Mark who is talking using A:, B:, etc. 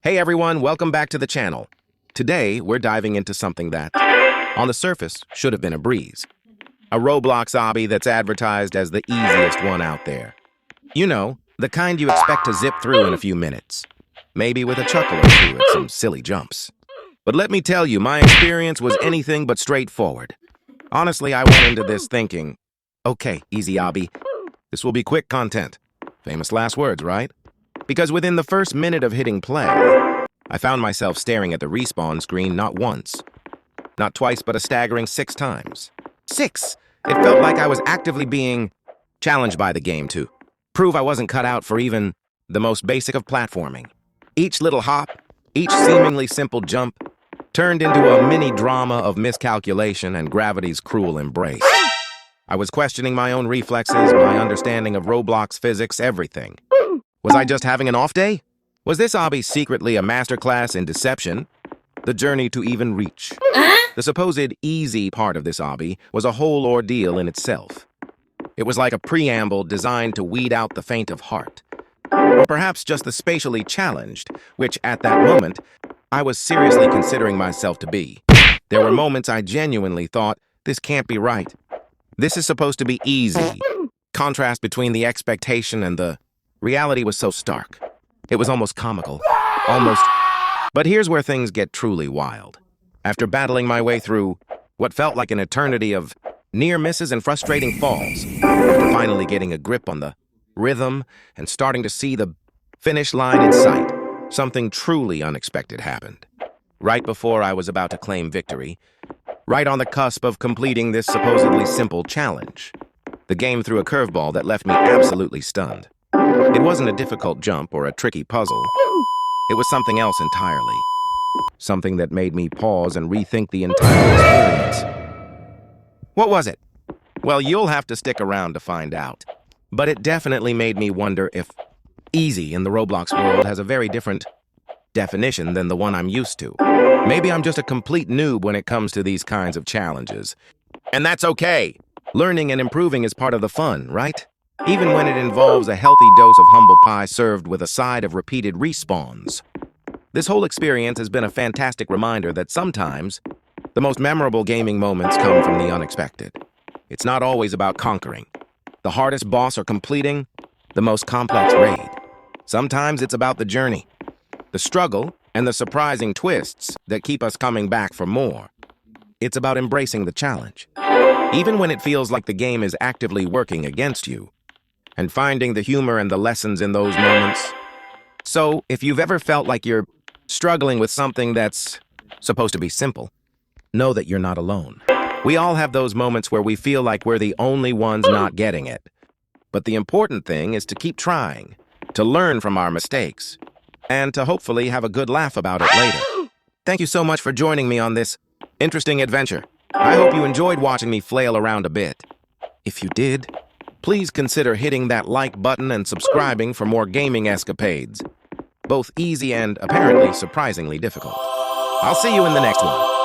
A: Hey everyone, welcome back to the channel. Today, we're diving into something that, on the surface, should have been a breeze. A Roblox Obby that's advertised as the easiest one out there. You know, the kind you expect to zip through in a few minutes. Maybe with a chuckle or two at some silly jumps. But let me tell you, my experience was anything but straightforward. Honestly, I went into this thinking, okay, easy Obby, this will be quick content. Famous last words, right? Because within the first minute of hitting play, I found myself staring at the respawn screen not once, not twice, but a staggering 6 times. 6! It felt like I was actively being challenged by the game to prove I wasn't cut out for even the most basic of platforming. Each little hop, each seemingly simple jump, turned into a mini-drama of miscalculation and gravity's cruel embrace. I was questioning my own reflexes, my understanding of Roblox physics, everything. Was I just having an off day? Was this obby secretly a masterclass in deception? The journey to even reach. The supposed easy part of this obby was a whole ordeal in itself. It was like a preamble designed to weed out the faint of heart. Or perhaps just the spatially challenged, which at that moment, I was seriously considering myself to be. There were moments I genuinely thought, this can't be right. This is supposed to be easy. Contrast between the expectation and the reality was so stark. It was almost comical. Almost. But here's where things get truly wild. After battling my way through what felt like an eternity of near misses and frustrating falls, after finally getting a grip on the rhythm and starting to see the finish line in sight, something truly unexpected happened. Right before I was about to claim victory, right on the cusp of completing this supposedly simple challenge, the game threw a curveball that left me absolutely stunned. It wasn't a difficult jump or a tricky puzzle. It was something else entirely. Something that made me pause and rethink the entire experience. What was it? Well, you'll have to stick around to find out. But it definitely made me wonder if easy in the Roblox world has a very different definition than the one I'm used to. Maybe I'm just a complete noob when it comes to these kinds of challenges. And that's okay. Learning and improving is part of the fun, right? Even when it involves a healthy dose of humble pie served with a side of repeated respawns. This whole experience has been a fantastic reminder that sometimes the most memorable gaming moments come from the unexpected. It's not always about conquering the hardest boss or completing the most complex raid. Sometimes it's about the journey, the struggle, and the surprising twists that keep us coming back for more. It's about embracing the challenge, even when it feels like the game is actively working against you, and finding the humor and the lessons in those moments. So, if you've ever felt like you're struggling with something that's supposed to be simple, know that you're not alone. We all have those moments where we feel like we're the only ones not getting it. But the important thing is to keep trying, to learn from our mistakes, and to hopefully have a good laugh about it later. Thank you so much for joining me on this interesting adventure. I hope you enjoyed watching me flail around a bit. If you did, please consider hitting that like button and subscribing for more gaming escapades, both easy and apparently surprisingly difficult. I'll see you in the next one.